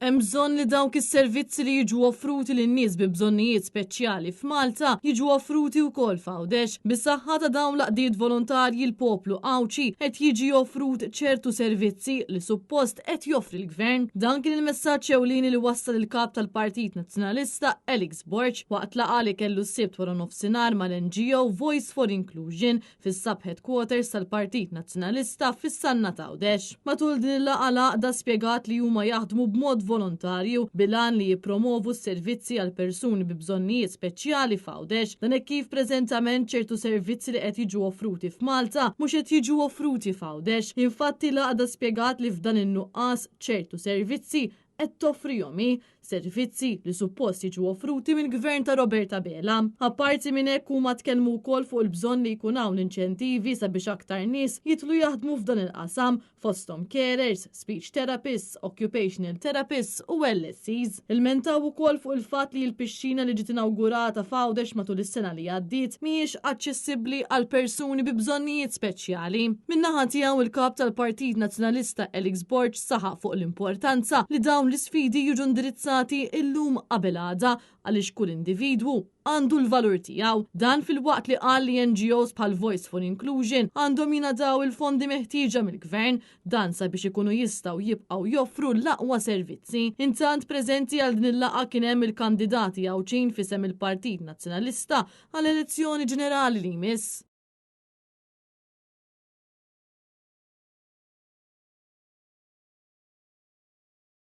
Hemm bżonn li dawk is-servizzi li jiġu offruti lin-nies bi bżonnijiet speċjali f'Malta jiġu offruti wkoll f'Għawdex. Bis-saħħa ta' dawn l-qdiet volontarji l-poplu Għawċi qed jiġi offrut ċertu servizzi li suppost qed joffri l-Gvern. Dan kien il-messaġġ ewlieni li wassal il-kap tal-Partit Nazzjonalista Alex Borch waqt laqgħa li kellu s-sibt wara nofsinhar mal-NGO Voice for Inclusion fis-sub headquarters tal-Partit Nazzjonalista fis-Sanna ta' Għawdex. Matul din il-laqgħa laqda spjegat li huma jaħdmu b'mod volontarju bilan li jippromovu s-servizzi għal persuni bi bżonnijiet speċjali f'Għawdex. Dan kif preżentament ċertu servizzi li qed jiġu offruti f'Malta mhux qed jiġu offruti f'Għawdex. Infatti laqda spjegat li f'dan in-nuqqas ċertu servizzi qed toffrihom servizzi li suppost jiġu offruti mill-Gvern ta' Roberta Bela. Apparti minn hekk huma tkellmu wkoll fuq il-bżonn li jkun hawn inċentivi sabiex aktar nies jitlu jaħdmu f'dan il-qasam fosthom carers, speech therapists, occupational therapists u LSCs. Ilmentaw ukoll fuq il-fatt li l-pixxina li ġiet inawgurata f'Għawdex matul is-sena li għaddiet mhijiex aċċessibbli għal persuni bi bżonnijiet speċjali. Min-naħa tiegħu il-kap tal-Partit Nazzjonalista Alex Borch saħaq fuq l-importanza li dawn l-isfidi jiġu indirizzati illum qabel għada għaliex kull individwu għandu l-valur tiegħu. Dan fil-waqt li qal li NGOs bħal Voice for Inclusion għandhom jingħataw il-fondi meħtieġa mill-Gvern dan sabiex ikunu jistgħu jibqgħu joffru l-aqwa servizzi. Intant preżenti għal din il-laqgħa kien hemm il-kandidati Għawċin fisem il-Partit Nazzjonalista għall-elezzjoni ġenerali li jmiss.